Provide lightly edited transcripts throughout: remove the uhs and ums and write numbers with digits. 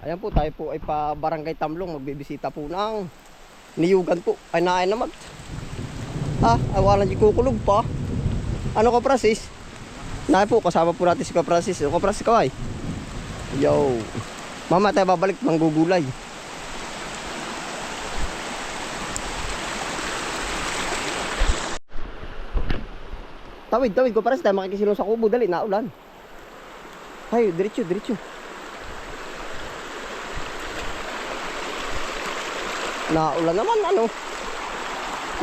Ayan po, tayo po ay pa Barangay Tamlong. Magbibisita po ng niyugan po. Ay naay naman. Awalan di kukulog pa. Ano ka, Francis? Naay po, kasama po natin si Francis. Ano ka, Francis, kaway? Yo. Mama, tayo babalik, manggugulay. Tawid ko, Francis, tayo makikisilong sa kubo. Dali, naulan. Ay, diretso. Naulan naman, ano?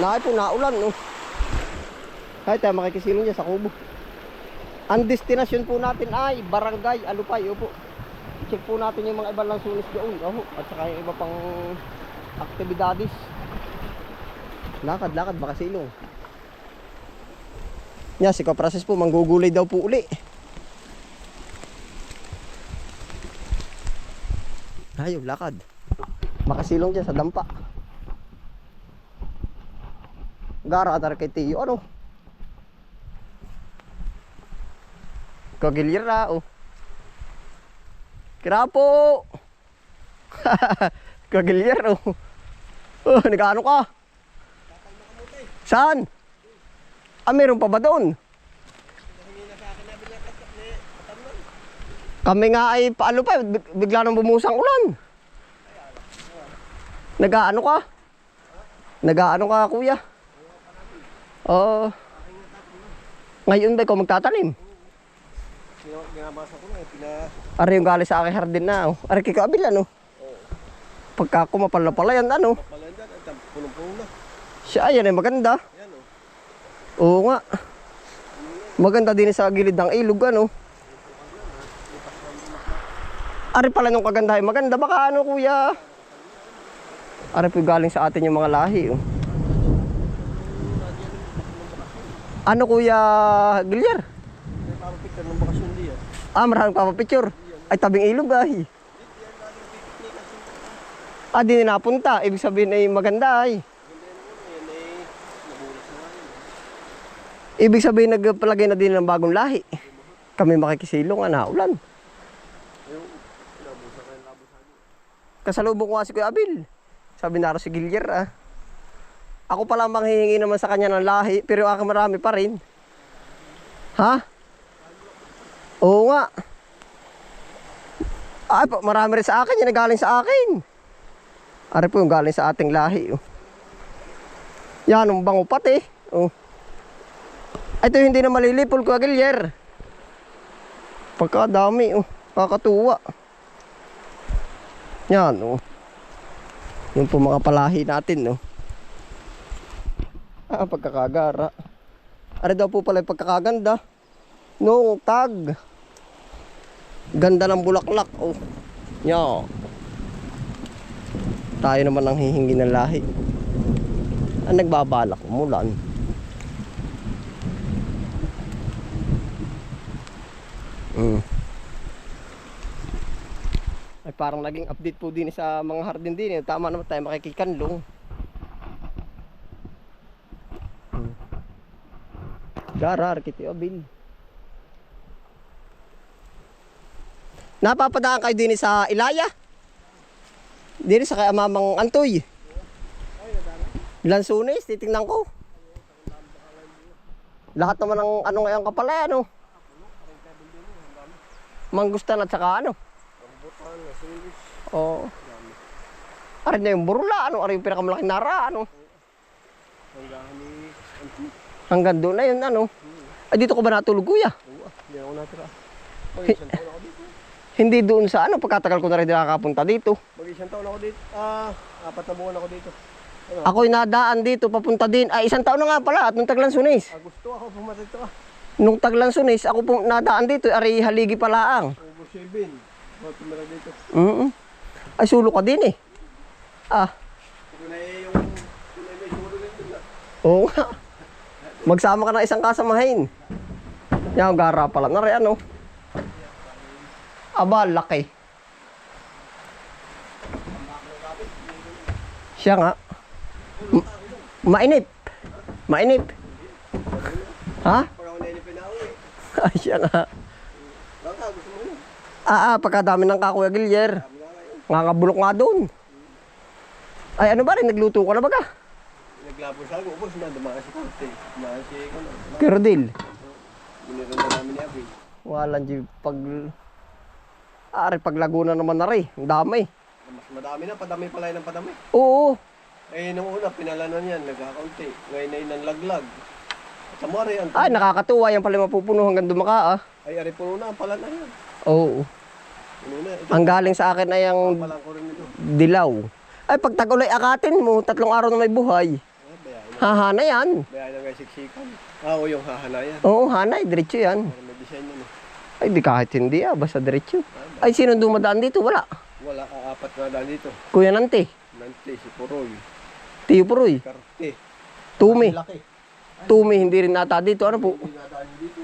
Naay po, naulan, no? Kahit tayo makikisilong dyan sa kubo. Ang destinasyon po natin ay Barangay Alupay. Opo. Check po natin yung mga ibang lansunis doon. At saka yung iba pang aktibidades. Lakad, baka silong. Si Kaprases po, manggugulay daw po uli. Ayaw, lakad. Makasilong dyan sa dampa. Gara atar kay Tiyo, ano? Kagilira, oh. Kirapo! Kagilir, oh. Oh, nag-ano ka? Saan? Meron pa ba doon? Kami nga ay paalo pa, bigla nang bumusang ulan. Nag-ano ka? Nag-ano ka, kuya? Oo. Ngayon ba ikaw magtatanim? Ginabasa ko na, Ari yung gali sa aking hardin na, oh. Ari kikabil, ano? Pagka kumapal na pala yan, ano? Palandan, at punong-puno na. Siya, yan ay maganda. Yan, oh. Oo nga. Maganda din sa gilid ng ilog, ano? Ari pala nung kagandahin. Maganda baka ano, kuya? Ari po galing sa atin yung mga lahi, oh. Ano, kuya Gilyer? May papapicture ng bakasyon di yan. Maraming papapicture. Ay, tabing ilog, ay. Di na napunta. Ibig sabihin ay maganda, ay. Ibig sabihin nagpalagay na din ng bagong lahi. Kami makikisilong, ulan. Kasalubong ko nga si Kuya Abil. Sabi na si Gilyer, Ako pala manghihingi naman sa kanya ng lahi, pero ako marami pa rin. Ha? Oo nga. Ay, marami rin sa akin, yan galing sa akin. Ari po yung galing sa ating lahi, oh. Yan, ang bango pati, oh. Ito hindi na malilipol, Kuya Gilyer. Pagkadami, oh. Kakatuwa. Yan, oh. Yung po mga palahi natin, oh. Pagkakagara. Ari daw po pala yung pagkakaganda. No, tag. Ganda ng bulaklak, oh. Yan. Tayo naman ang hihingi ng lahi. Nagbabalak, umulan. Ay parang naging update po din sa mga hardin din. Tama naman tayo makikikanlong. Garar kiti Abil. Napapadaan kayo din sa Ilaya? Diri sa kay Mamang Antoy. Lansunis, titingnan ko. Lahat naman ng ano ngayon kapala, ano? Mangustan at saka ano? Oo. Ari na yung burula, ano? Ari yung pinakamalaking nara, ano? Hanggang doon na yun, ano? Ay, dito ko ba natulog, kuya? Oo, hindi ako natira. Mag-isang taon ako dito. Hindi doon sa ano, pagkatagal ko na rin nakakapunta dito. Mag-isang taon ako dito. 4 na buwan ako dito. Ano? Ako'y nadaan dito, papunta din. Ay, 1 taon na nga pala, at nung Taglansunis. Gusto ako pumatay ito, Nung Taglansunis, ako pong nadaan dito, ari haligi pala ang. Over 7. Tumira dito. Ay, sulo ka din, eh. Tunay may sulo dito na. Oo nga. Magsama ka ng isang kasamahin. Yan, gara pala na rin, ano. Aba, laki. Siya nga. Mainip. Ha? Parang ako nailipin na ako Ay, siya nga. Baka gusto mo yun. Pagkadami ng Kuya Gilyer. Sabi nga ngayon. Ngangabulok nga doon. Ay ano ba rin, nagluto ka na baga? Naglabo sa akin, ubos na, dumaan si Korte. Dumaan si Kono. Kerdil. Biniron na namin ni Abi. Walang di pag... pag Laguna naman na rin. Ang dami. Mas madami na, padami pala ng padami. Oo. Eh, nung una, pinalanan yan, nagkakaunti. Ngayon ay nanlaglag. At sa Mare, ang... Ay, nakakatuwa. Yan pala mapupuno hanggang dumaka ah. Ay, ari puno na, pala na yan. Oo. Puno na. Ito, Ang galing sa akin ay ang palang ko rin ito. dilaw. Ay, pag tag-ulay akatin mo, 3 araw na may buhay. Bayahin na. Hahana yan. Bayahin na guys, siksikan. Oo, yung hahanayan. Oo, hanay. Diretso yan. Pero may design yun eh. Ay, di kahit hindi ah. Basta diretso. Ay, sino dumadaan dito? Wala. Wala, apat na daan dito. Kuya Nante. Nante, si Puroy. Tiyo Puroy. Karte. Tumi. Laki. Tumi, hindi rin nata dito. Ano po? Hindi nadaan dito.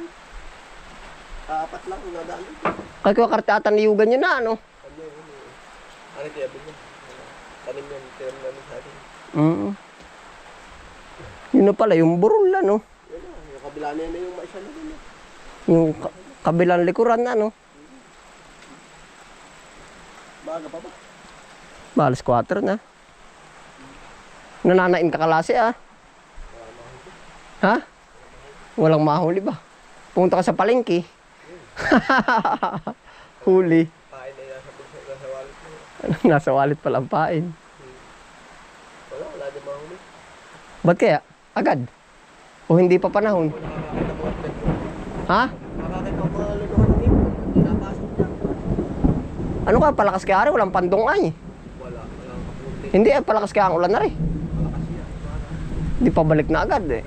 Apat lang yung nadaan dito. Kaya ko kartatan niyugan nyo na, ano? Ano yun? Ano kaya ba yun? Tanim yan, term namin sa atin. Yun na pala, yung burol, ano? Yan na, yung kabila na yun na yung maisa na rin. Yung kabilang likuran, ano? Baga pa ba? Balas 4 na. Nananain ka kalase, ah. Ha? Walang mahuli ba? Punta ka sa palengke. Huli. Pain na nasa bulsa, nasa wallet mo. Nasa wallet pala ang pain. Wala din mahuli. Ba't kaya? Agad? O hindi pa panahon? Nakakakita mo at nagpo. Ha? Nakakakita mo mga luluhan ng ipon. Pinapasok niya. Ano ka? Palakas kaya rin? Walang pandong ay. Walang kapunti. Hindi, palakas kaya ang ulan na rin. Malakas yan. Hindi pa balik na agad eh.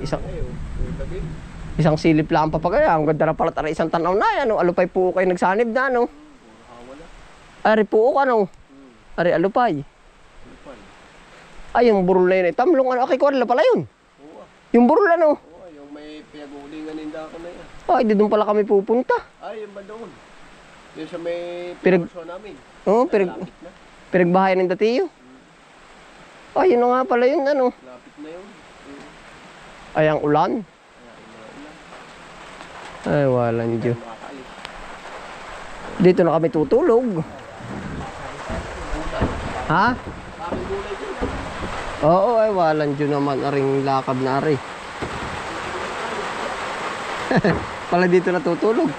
Isang silip lang pa pagaya. Ang ganda na pala tara isang tanaw na yan. Ano? Alupay po kayo nagsanib na ano. Ari po ano. Ari alupay. Ay yung burol na yun. Tamlong ano. Okay, kuwala pala yun. Yung burol ano. Oo, yung may pinag-uulingan ninda ako na yan. Ay, di doon pala kami pupunta. Ay, yung ba doon? Yung sa may Pinag- pinag namin. Oo, Lapit na. pinagbahayan ng datiyo. Ay, yun na nga pala yun ano. Lapit na yun. Ay, ang ulan. Ay, walang Diyo. Makakaalis. Dito na kami tutulog. Ha? Kami gulay dyan. Oo, ay walang Diyo naman. Aring lakab na ari. Pala dito natutulog.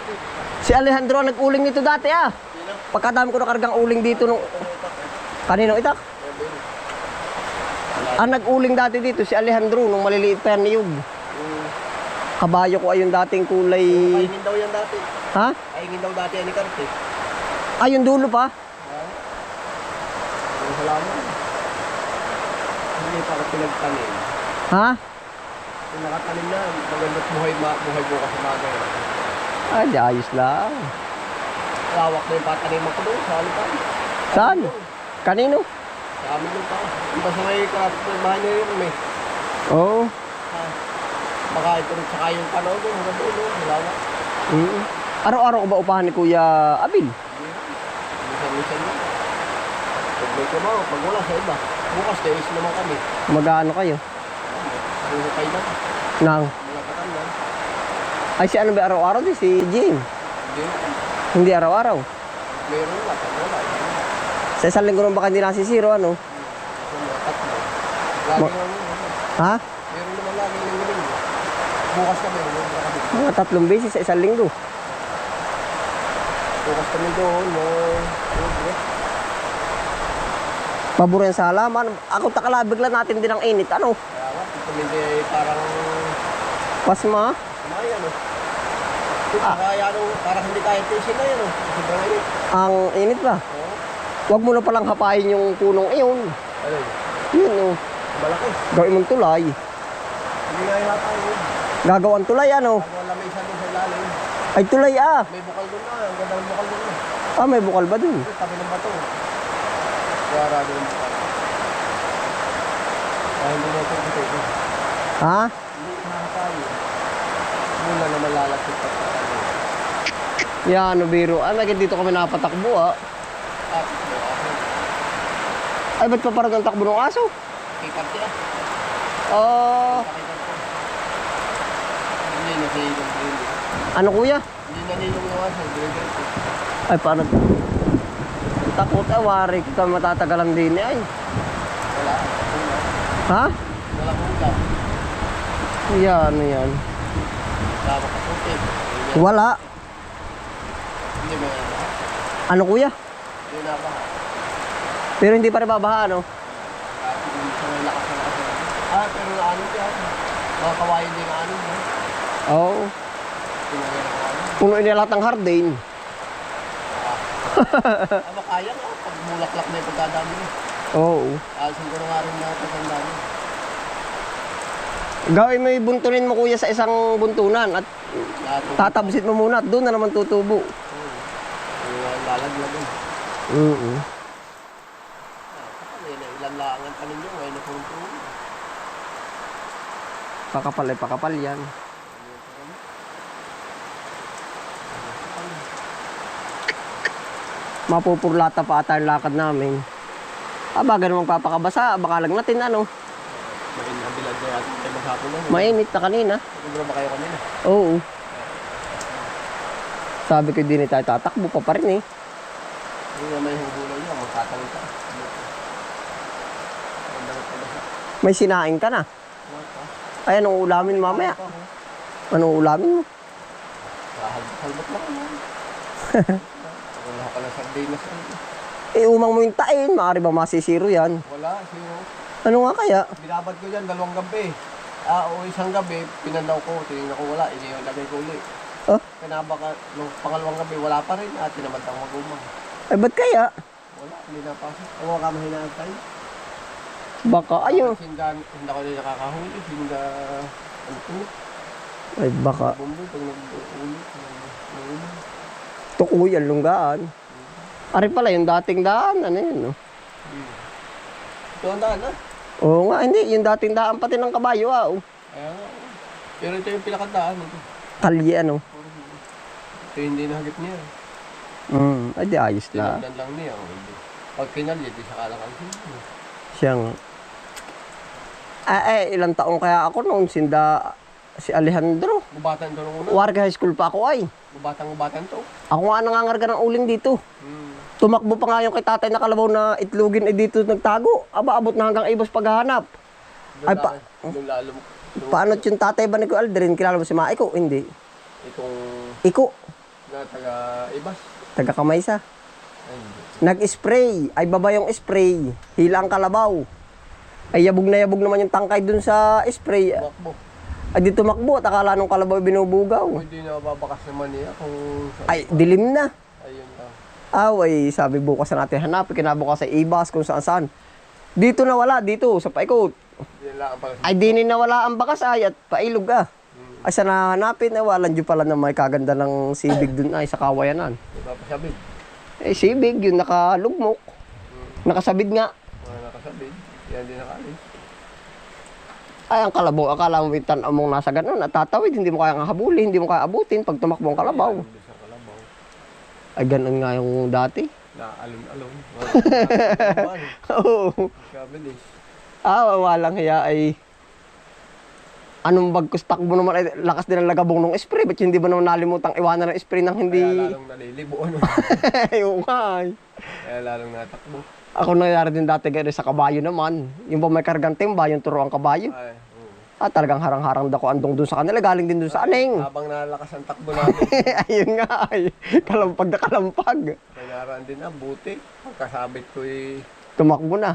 Si Alejandro ang nag-uling nito dati ah. Pagkadami ko nakargang uling dito nung... Kanino itak? Ang nag-uling dati dito si Alejandro nung maliliit pa yan niyog. Kabayo ko ayun dating kulay... Kaingin daw yan dati. Ha? Kaingin daw dati yan ni Karte. Ayun dulo pa? Ang salamat. Hindi pa ako pinagtanim. Ha? Kung nakatanim na, magandang buhay bukas sa bagay. Ah, di ayos lang. Lawak na yung pataniman ko doon sa alipan. Saan? Kanino? Sa amin yung pa. Yung pa sa may bahay na yun, may. Oo. Baka ito rin saka yung panahon doon, hanggang doon, lawak. Araw-araw ko ba upahan ni Kuya Abil? Minsan-minsan yun. Pag may kumaw, pag wala sa iba. Bukas, days naman kami. Magano kayo? Hukay na. Nang? Malapatan na. Ay si ano ba araw-araw din? Si Jim? Hindi. Hindi araw-araw. Meron wala, pag wala. Sa isang linggo nung baka hindi nasisiro ano? Mga tatlo. Lagi naman yun. Ha? Meron naman lagi ng galing. Bukas kami, meron na kami. Mga 3 beses sa isang linggo. Bukas kami doon, Paburo yan sa halaman. Ako takalabig lang natin din ang init. Ano? kaya nga, ito hindi parang Pasma? kumaya, no? Kaya parang hindi kaya tisin na yun, no? Sobrang init. Ang init ba? Oo. Huwag mo na palang hapain yung punong iyon. Ano yun? Yun oh. Malaki. Gawin mong tulay. Hindi nga yata yun. Gagawan tulay ano? Bago wala may isa doon sa ilalim. Ay tulay ah. May bukal doon na. Ang ganda ng bukal doon na. Ah, may bukal ba dun? Ito, tabi ng bato. Kaya rado yung bukal. Kaya hindi na ito ito. Ha? Hindi nakakayo. Muna na malalapit pa sa ano. Yan, no biro. Ah, naging dito kami napatakbo ah. Ay, ba't pa parang ang takbo ng aso? Kikarte ah. Ah, Hindi na sa ilong green. ano kuya? Hindi na nilong yung aso. Green. Ay, paano? Takot awari ka matatagalan din ay. Wala. Ha? Wala ulam. Yan, yan. Tama ka puti. Wala. Hindi ba yan? Ano kuya? Hindi na ba? Pero hindi pa rin babaha, no? Kahit hindi siya may lakas ng aso. Pero ano yan? Mga kawain din ano yan. Oo. Pinagay na kawain. Puno nilalat ng hardin. Kaya nga. Pag mulaklak na yung pagkadami niya. Oo. Alisin ko na nga rin na pagkanda niya. Gawin mo yung buntunin mo kuya sa isang buntunan at tatabsit mo muna at doon na naman tutubo. Yung lalaglag yun. Ilan laangan pa ninyo. Ngayon na punto. Pakapal ay pakapal yan. Mapupurlata pa ata yung lakad namin. Baga namang papakabasa, baka lang natin ano. Mainit na bilad na yata tayo maghapon na. Mainit na kanina. Siguro ba kayo kanina? Oo. Sabi ko din tayo tatakbo pa rin eh. Hindi naman yung gulay niya, magtatangin ka. May sinaing ka na. Ay, anong ulamin mamaya? Anong ulamin mo? Halbat lang ano. Wala ka lang sardinas. Eh, umang mo yung tain. Maaari ba masisiro yan? Wala, sino? Ano nga kaya? Binabad ko yan, 2 gabi. O isang gabi, pinanaw ko, tinignan ko wala, lagay ko ulit. Oh? Pinabaka, nung pangalawang gabi, wala pa rin, at tinamad ang magumang. Ay, ba't kaya? Wala, hindi napasok. Ang mga kamahinaan tayo. Baka, ayun. Hindi ko nila nakakahuli, hindi ano po, Ay, baka. bumboy, pag nag-ulit, nag-ulit. Tukoy, ang lunggaan. Ari pala, yung dating daan. Ano yun, no? Ito ang daan, ha? Oo nga, hindi. Yung dating daan pati ng kabayo, ah. Oh. Kaya nga. Pero ito yung pinakadaan. Ito. Kalye, ano? Ito hindi nahagip niya. Ay, di ayos na. Tinagdan lang niya. Pag kinalye, di siya kalakal. Siya nga. Ilang taong kaya ako noon, si Alejandro. Bubatan to nung una. Warga High School pa ako ay. Bubatan to. Ako nga nangangarga ng uling dito. Tumakbo pa nga yung kay tatay na kalabaw na itlugin dito nagtago. Aba, abot na hanggang ibos paghahanap. Ay, Doon lalo. Paano yung tatay ba ni Kuya Aldrin? Kilala mo si Maiko? Hindi. Itong Iko. na taga-ibas. Taga Kamaysa. Ay, hindi. Nag-spray. Ay, baba yung spray. Hila ang kalabaw. Ay, yabog na yabog naman yung tangkay dun sa spray. Tumakbo. Ay, di tumakbo. At akala nung kalabaw binubugaw. Hindi na mababakas naman niya kung... Ay, dilim na. Ayun ka. Ay, sabi bukas na natin hanapin. Kinabukas sa ibas kung saan saan. Dito na wala. Dito, sa paikot. Yan lang ang pala. Ay, dinin na wala ang bakas ay at pailog ah. Ay, sa nahanapin ay walang dyan pala na may kaganda ng sibig dun ay sa kawayanan. Ipapasabid. Eh, sibig, yun nakalugmok. Nakasabid nga. Mga nakasabid. Yan din nakalis. Ay, ang kalabaw, akala mo yung tanaw mong nasa ganun at tatawid, hindi mo kaya habulin, hindi mo kaya abutin pag tumakbo ang kalabaw. Yan, sa kalabaw. Ay, ganun nga yung dati. Naalon-alon. Oo. Kabilis. Walang hiya ay... Anong bagkus takbo naman ay lakas din ang lagabong ng spray. Ba't hindi ba naman nalimutang iwanan ng spray nang hindi... Kaya lalong nalilibo. Ano? Ayun nga ay. Kaya lalong natakbo. Ako nangyari din dati ganun sa kabayo naman. Yung ba may kargang timba, yung turo ang kabayo. Ay, Talagang harang-harang dako andong dun sa kanila. Galing din dun sa aning. habang nalakas ang takbo namin. Ayun nga ay. Kalampag na kalampag. Kailangan din na buti. Pagkasabit ko'y Tumakbo na.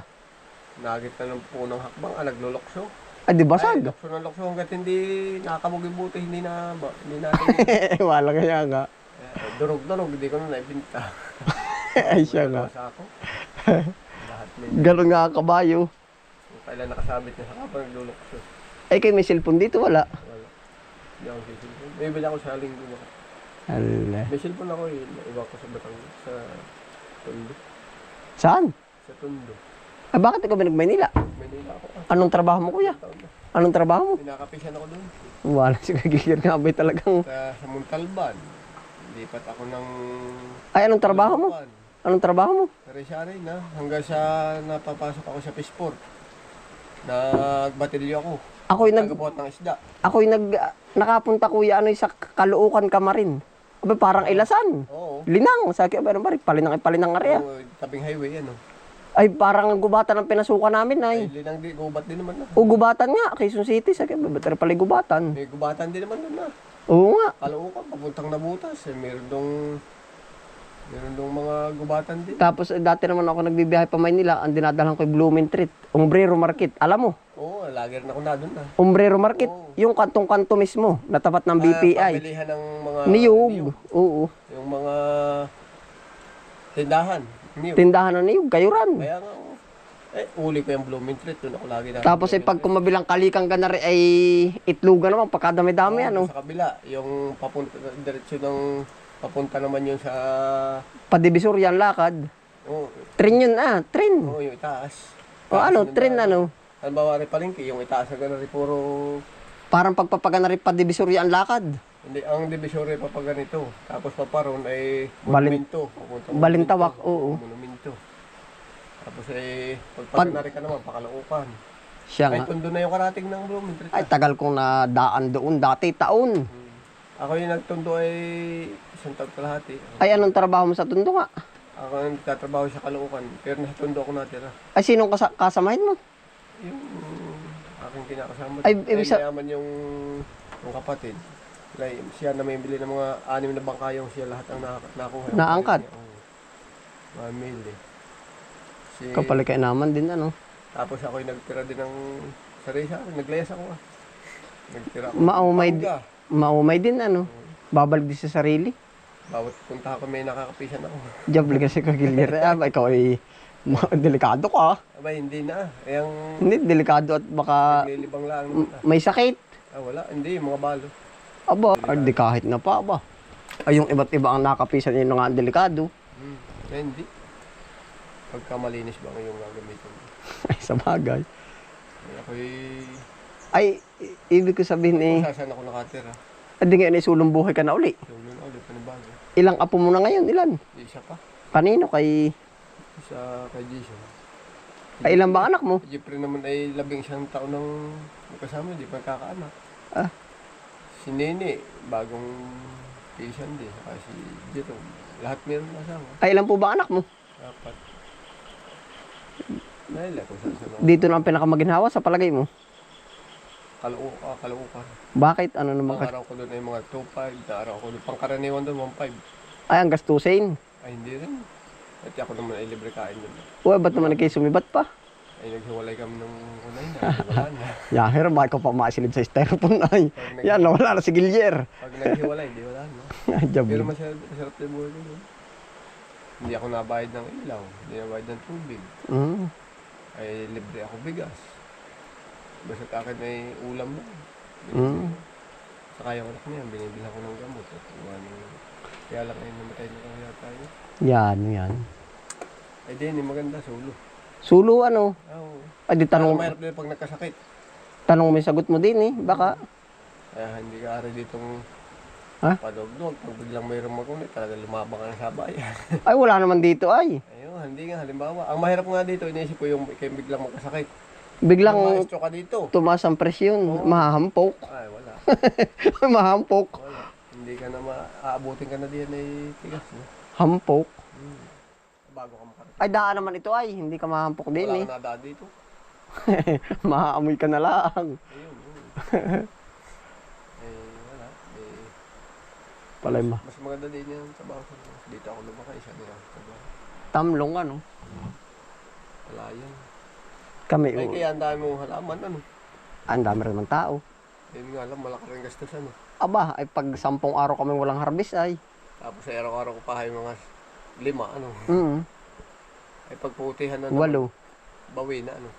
nagit na ng punong hakbang. Naglulokso. Ay, di basag. Ay, lokso hanggat hindi nakamugi buti. Hindi natin. Wala kaya nga. Durog-durog. Hindi ko na naibinta. Ay, siya nga. Sa ako. Lahat may Ganun nga ang kabayo. kailan nakasabit niya sa kapag naglulokso. Ay, kayo may cellphone dito, wala. Wala. Hindi ako sa cellphone. May bila ako sa linggo na. Hala. May cellphone ako eh. Iba ko sa Batangas. Sa Tondo. Saan? Sa Tondo. Ay, bakit ikaw ba nag-Maynila? Manila ako. Anong trabaho mo, kuya? Anong trabaho mo? Pinakapisan ako doon. Wala, si Kagigir nga ba talagang... Sa Montalban. Lipat ako ng... Ay, anong trabaho mo? Anong trabaho mo? Sari-sari na. Hanggang sa napapasok ako sa Pisport. Nagbatilyo ako. Ako'y Nagbuhat ng isda. Nakapunta kuya, ano sa Caloocan Kamarin. Aba, parang ilasan. Oo. Linang, sa akin, pero bari, palinang nga rin. Oo, tabing highway, ano. Ay, parang gubatan ang pinasukan namin ay. Ay, linang di, gubat din naman na. O gubatan nga, Quezon City, sa akin, ba't pala gubatan? May gubatan din naman doon na. Oo nga. Kaloocan, papuntang Nabutas. Eh, meron dong mga gubatan din. Tapos dati naman ako nagbibiyahe pa Maynila, ang dinadalhan ko yung Blooming Treat, Umbrero Market. Alam mo, Oo, lagi rin ako na doon na. Umbrero Market, Oo. yung kantong-kanto mismo, natapat ng BPI. Pabilihan ng mga Niyog. Oo. Yung mga tindahan. Niyog. Tindahan ng niyog, kayuran. Kaya nga, uli ko yung Blooming Treat. Doon ako lagi na. Tapos pag kumabilang kalikang ganari ay itlugan naman, pagkadami-dami ano. Sa kabila, yung papunta, diretsyo ng papunta naman yun sa, Padivisory ang lakad. oh, Tren yun tren. yung itaas. O ano, Yung tren daan. ano. Halimbawa rin palengke, yung itaas na gano'n rin puro, Parang pagpapaganari padivisory ang lakad. hindi, ang divisory pa pag ganito. Tapos paparon ay Balin- monumento. Papuntang Balintawak, monumento. oo. Monumento. Tapos ay, Pag- pagpaganari ka naman, pakalaukan. Siya Ay, nga. tundo na yung karating ng Blooming Treat. Ay, tagal kong nadaan doon dati, taon. Ako yung nagtundo ay isang taon kalahati. Ay, anong trabaho mo sa tundo nga? Ako yung nagtatrabaho sa Caloocan, pero nasa tundo ako natira. Ay, sinong kasamahin mo? Yung aking kinakasama. Ay, ibig sa- mayaman yung kapatid. Like, siya na may bili ng mga 6 na bangka yung siya lahat ang nakuha. Naangkat? Oo. Mamili. Si, Kapalikay naman din, ano. Tapos ako yung nagtira din ng sarisa. Naglayas ako Nagtira ako. Bangga. Maumay din, ano. Babalik din sa sarili. Bawat punta ako may nakakapisan ako. Jabli kasi kagilyer. Ikaw ay delikado ka. Aba, hindi na. Yung Hindi, delikado at baka naglilibang lang naman. may sakit. Wala. Hindi, mga balo. Aba, di kahit na pa, aba. Ay, yung iba't iba ang nakapisan yun nga ang delikado. Hindi. Pagka malinis ba yung gagamitin mo? Ay, sa bagay. Ay, ako'y... Ay, ibig ko sabihin Kung saan ako nakatira. hindi ngayon ay sulong buhay ka na uli. So, yun ulit, panibago. Ilang apo mo na ngayon? Ilan? Isa pa. Kanino? Kay... Sa kay Jason. Ay, ilan ba anak mo? Jeffrey naman ay 11 taon ng magkasama, di pa kakaanak. Ah. Si Nene, bagong patient din. Saka si Jerome. Lahat meron kasama. Ay, ilan po ba anak mo? Dapat. Dahil ako sa Dito na ang pinakamaginhawa sa palagay mo. Kalaukan. Bakit? Ano naman Ang kasi? araw ko doon ay mga 2.5. Na araw ko doon. Pangkaraniwan doon, 1.5. Ay, ang gastusin. Ay, hindi rin. At ako naman ay libre kain doon. Uy, ba't naman kayo sumibat pa? Ay, naghiwalay kami ng unay na. Wala na. Yaher, bakit ko pa masilid sa styrofoam ay. Yan, nawala na si Gilyer. Pag naghiwalay, di wala na. Ay, Pero jabli. masarap din buhay doon. Hindi ako nabayad ng ilaw. Hindi nabayad ng tubig. Mm. Ay, libre ako bigas. Basta akin ay ulam na. Mm. Sa kaya ko na yan, binibilang ko ng gamot. At kaya lang ay namatay na kaya tayo. Yan. Ay, di, hindi maganda, solo. Sulo, ano? Oo. Ay, di Parang tanong, mahirap din pag nagkasakit. tanong may sagot mo din eh. Baka, Kaya hindi ka ari ditong Ha? padog-dog. Pag biglang mayroong magunit, talaga lumabang ka na sa bayan. ay wala naman dito ay. Ayun, hindi nga, halimbawa. Ang mahirap nga dito, iniisip ko yung kayo biglang magkasakit. Biglang Maestro ka dito. tumaas ang presyon, mahahampok. Ay, wala. Mahahampok. Wala. Hindi ka na maaabutin ka na diyan ay tigas. No? Hampok. Bago ka makarating. Ay, daan naman ito ay, hindi ka mahahampok din Wala eh. ka nadaan dito. Mahaamoy ka na lang. Ayun. Wala. Palay ma. Mas maganda din yan sa bahay. Dito ako lumakay, isa din ako sa bahay. Tamlong ano. Wala yan. Kami, Ay, kaya ang dami mong halaman, ano? ang dami rin ng tao. Yun nga lang, malaki rin gastos, ano? Aba, ay pag 10 araw kami walang harvest ay. Tapos ay araw-araw ko pa mga 5, ano? Mm. Ay pagputihan na 8. bawi na, ano?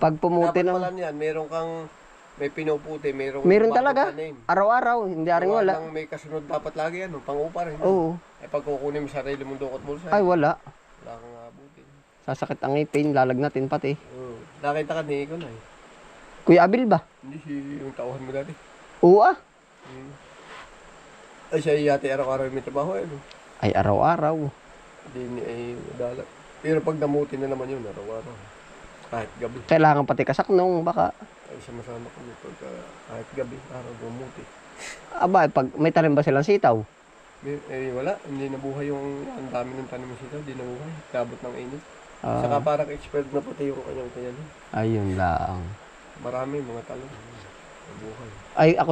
Pag pumuti dapat na, pala niyan, meron kang may pinuputi, meron bagong talaga. tanim. Araw-araw, hindi aring Gawa wala. ng may kasunod dapat lagi, ano? Pang-upa rin. Oo. Ay pag kukunin mo sa sarili mong dukot bulsa, Ay, wala. wala kang abutin. Sasakit ang ngipin, lalagnatin pati. Oo. Nakita ka ni ko na eh. Kuya Abil ba? Hindi yung tauhan mo dati. Oo ah. Ay siya yate araw-araw may trabaho eh. No? Ay, araw-araw. Hindi ay madala. Pero pag namuti na naman yun araw-araw. Kahit gabi. Kailangan pati kasaknong, baka. Ay siya masama kami pag kahit gabi araw bumuti. Aba, pag may talim ba silang sitaw? Wala, hindi nabuhay yung ang dami ng tanim sila, hindi nabuhay. Nabot ng init. Ah, Saka parang expired na pati yung kanyang kanya. ayun lang. Marami mga talong. Nabuhay. Ay, ako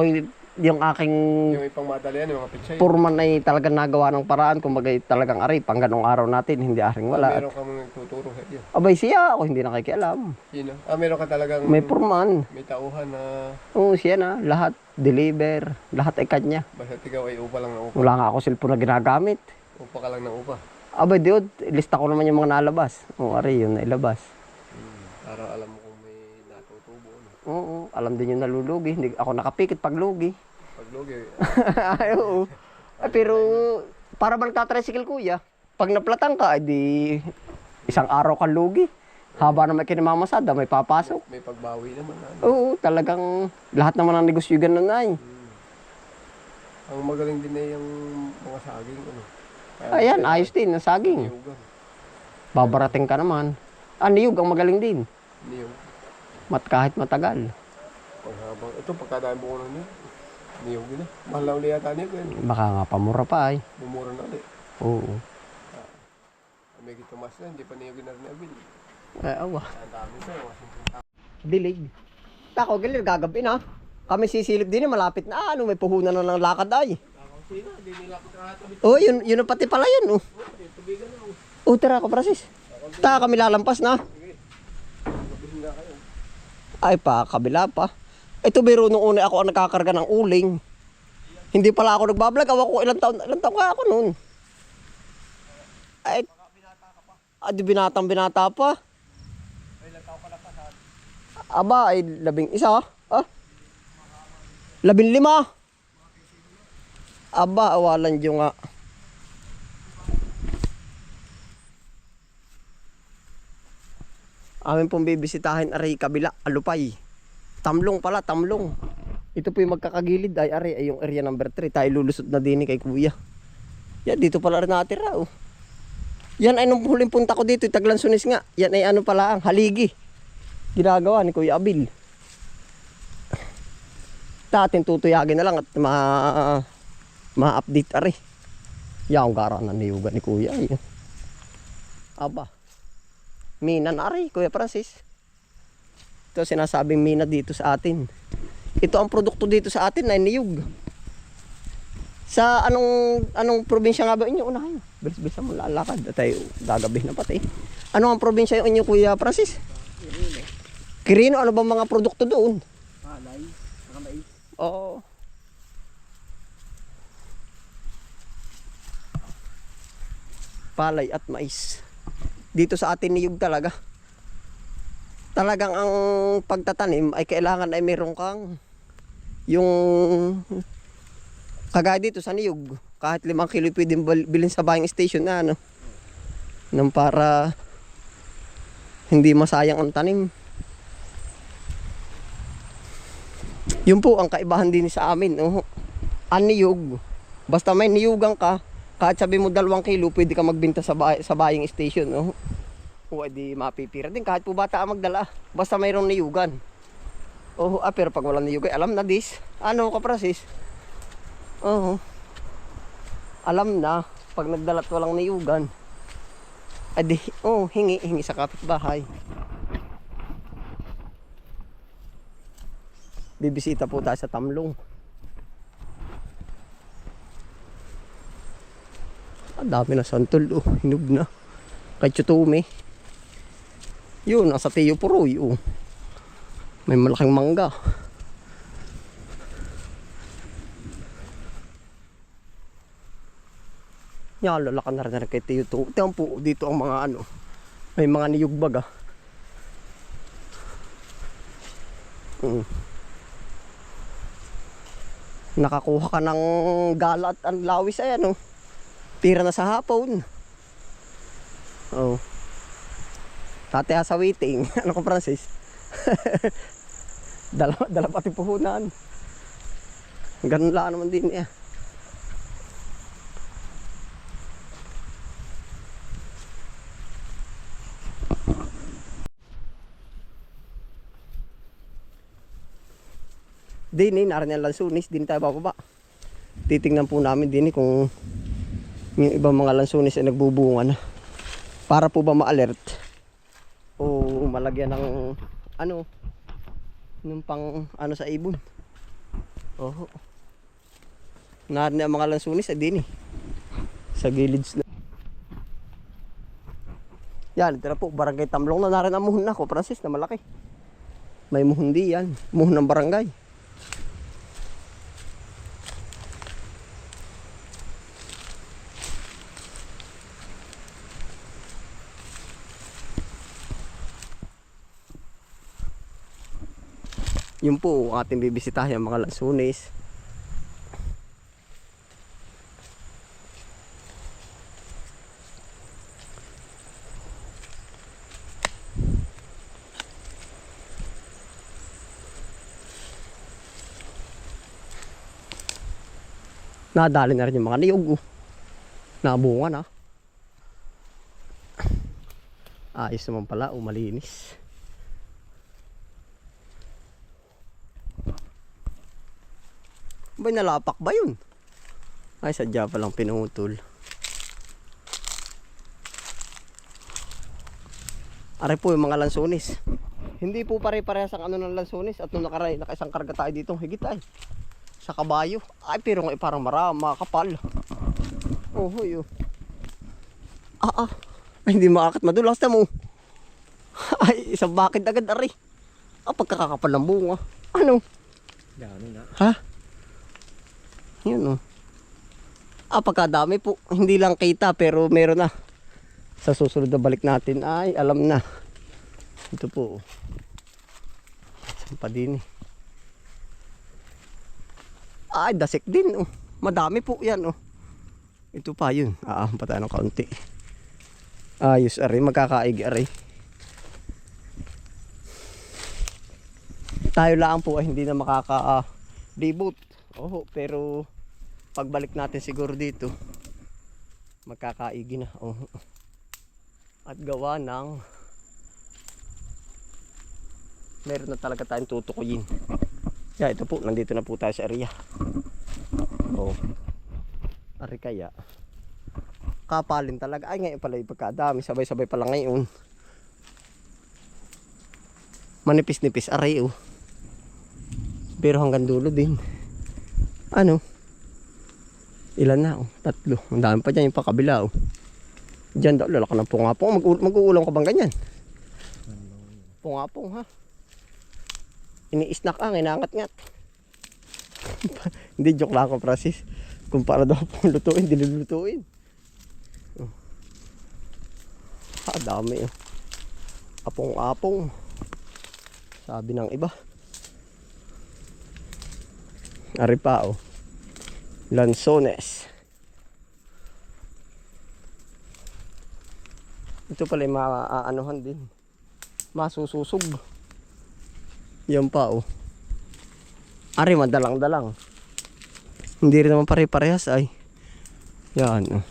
yung aking Yung ipang madalian, yung mga pitsay. purman ay talagang nagawa ng paraan. Kumbaga talagang ari, pang ganong araw natin, hindi aring wala. Meron kang nagtuturo sa iyo. Abay siya, ako hindi nakikialam. Sino? Meron ka talagang May purman. may tauhan na Oo, siya na. Lahat, deliver. Lahat ay kanya. basta ikaw ay upa lang ng upa. Wala nga ako cellphone na ginagamit. Upa ka lang ng upa. Abay, diod, lista ko naman yung mga nalabas. Oo, ari, yun, nailabas. Para alam mo kung may natutubo. Ano. Oo, alam din yung nalulugi. Hindi ako nakapikit pag lugi. Paglugi, Ay, oo. Ay, pero, para bang tatricycle kuya, pag naplatang ka, di isang araw kang lugi. Haba na may kinamamasada, may papasok. may pagbawi naman. Ano. Oo, talagang lahat naman ng negosyo ganun ay. Ang magaling din ay yung mga saging. Ano. Ayan, ayos din, ang saging. Niyugan. Babarating ka naman. Niyog, ang magaling din. Niyug. Kahit matagal. Paghabang. Ito, pagkadaan mo ko na niyo. Niyug din. Mahal na ulit yata niyug. Baka nga pamura pa ay. Bumura na ulit. Oo. May gitumas na, hindi pa niyugin na rin abin. Ay, awa. Ang dami ito. Dilig. Tako, galir, gagabi na. Kami sisilip din, malapit na. Ano, may puhunan na ng lakad ay. Sino? Hindi nila ako trato. Oh, yun ang pati pala yun, oh. Tubigan na. Oh, tara ko, Francis. Kami lalampas na. Mabihin nga kayo. Ay pa, kabila pa. Ito biro nung una ako ang nakakarga ng uling. Hindi pala ako nagbablog. Awa ko ilang taon ka ako noon. Ay, di binata pa. Aba, ay 11. Ah? 15. Aba, awalan dyo nga. Amin pong bibisitahin aray kabila, Alupay. Tamlong pala, Tamlong. Ito po yung magkakagilid ay aray ay yung area number 3. Tayo lulusot na din kay kuya. Yan, dito pala rin natira oh. Yan ay nung huling punta ko dito, Taglansunis nga. Yan ay ano pala ang haligi. Ginagawa ni Kuya Abil. Atin tutuyagin na lang at ma-update aray. Yan ang gara na niyugan ni Kuya. Ayun. Aba. Mina na aray, Kuya Francis. Ito sinasabing mina dito sa atin. Ito ang produkto dito sa atin ay niyug. Sa anong probinsya nga ba inyo unahin? Bilis-bilis mo lalakad at tayo gagabi na pati. Ano ang probinsya yung inyo Kuya Francis? Quirino, ano bang mga produkto doon? Palay, saka mais. Oo. Palay at mais. Dito sa atin niyog talaga. Talagang ang pagtatanim ay kailangan ay meron kang yung kagaya dito sa niyog. Kahit 5 kilo pwedeng bilhin sa buying station na ano. Nang para hindi masayang ang tanim. Yun po ang kaibahan din sa amin. Oh. Ang niyog. Basta may niyugan ka, kahit sabi mo 2 kilo, pwede ka magbenta sa buying station. Oh. O di mapipira din kahit po bata ang magdala. Basta mayroong niyugan. Oh, pero pag walang niyugan, alam na dis. Ano ka Francis? Oh. Alam na pag nagdala't walang niyugan. Adi, hingi sa kapitbahay. Bibisita po tayo sa Tamlong. Ang dami na santol, hinog na. Kay Chutume. Yun, nasa Teo Puroy, May malaking mangga. Yan, lalakan na rin kay Teo to. Tiyan po, dito ang mga may mga niyog baga. Nakakuha ka ng gala at ang lawis ay pira na sa hapon. Oh. Tate sa waiting. Ano ko Francis? dala pati puhunan. Ganun lang naman din eh. Din narin ang Lansunis, din tayo bababa. Titingnan po namin din kung Yung ibang mga lansunis ay nagbubunga na. Para po ba ma-alert o malagyan ng ano, nung pang ano sa ibon. Oho. Narin ang mga lansunis ay din eh. Sa gilids na. Yan, ito na po, barangay Tamlong na narin ang muhon na ko, Francis, na malaki. May muhon di yan, muhon ng barangay. Yun po, ating bibisitahin ang mga lansunis. Nadali na rin yung mga niyog. Nabunga na. Ayos naman pala, malinis. Bay, nalapak ba yun? Ay, sadya palang pinutol. Are po yung mga lansunis. Hindi po pare-parehas ang ano ng lansunis. At nung nakaisang karga tayo dito, higit ay sa kabayo. Ay, pero nga parang makakapal. Oh, yun. Ay, hindi makakit madulas na mo. Ay, isang bakit agad ari. Pagkakakapal ng bunga. Ano? Dami na. Ha? Yun, oh. Pagkadami po. Hindi lang kita pero meron na. Sa susunod na balik natin ay alam na. Ito po. Saan pa din eh. Ay, dasik din, oh. Madami po yan, oh. Ito pa yun. Patay ng kaunti. Ayos, aray. Magkakaig, aray. Tayo lang po ay hindi na makaka-debut. Pero pagbalik natin siguro dito, magkakaigi na. At gawa ng meron na talaga tayong tutukuyin. Ito po, nandito na po tayo sa area. Ari kaya kapalin talaga. Ay, ngayon pala yung pagkadami. Sabay-sabay pala ngayon. Manipis-nipis, aray, oh. Pero hanggang dulo din. Ano? Ilan na, oh? 3. Ang dami pa dyan yung pakabila, oh. Diyan daw, lalaki ng pungapong. Mag-uulam ka bang ganyan? Pungapong, ha? Ini-snack ang, inangat-ngat. Hindi, joke lang ako, Francis. Kung para daw pong lutuin, dilulutuin. Dami, oh. Apong-apong. Sabi ng iba. Ari pa, oh. Lansones. Ito pala yung maaanuhan din. Masususog. Yan pa, oh. Ari, madalang-dalang. Hindi rin naman pare-parehas ay. Yan, oh.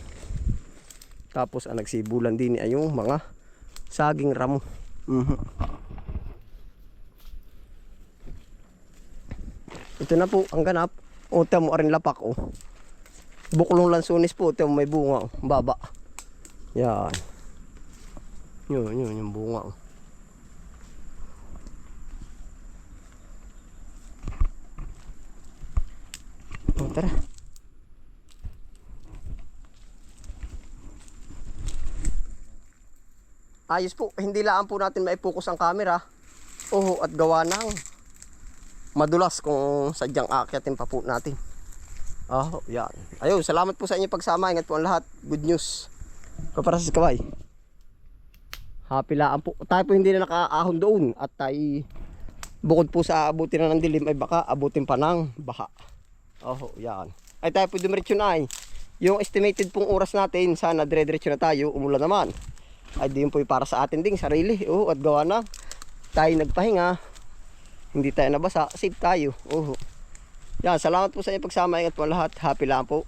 Tapos ang nagsibulan din ay yung mga saging ramo. Ito na po ang ganap. Tamo rin lapak, oh. Buklong lansunis po, tamo may bunga, oh. Baba. Yan. Yun yung bunga, oh. Tara. Ayos po, hindi lang po natin maipokus ang camera. At gawa ng madulas kung sadyang aakyatin pa po natin. Yan. Ayun, salamat po sa inyo pagsama. Ingat po ang lahat. Good news. Kaparasis kaway. Happy lang po. Tayo po hindi na nakaahon doon. At tayo, bukod po sa abutin na ng dilim, ay baka abutin pa ng baha. Yan. Ay tayo po dumiretso na ay. Yung estimated pong oras natin, sana dire-diretso na tayo, umulan naman. Ay di yun po para sa atin ding sarili. At gawa na tayo nagpahinga. Hindi tayo nabasa, save tayo. Yan, salamat po sa inyo pagsama. Ingat po lahat. Happy lang po.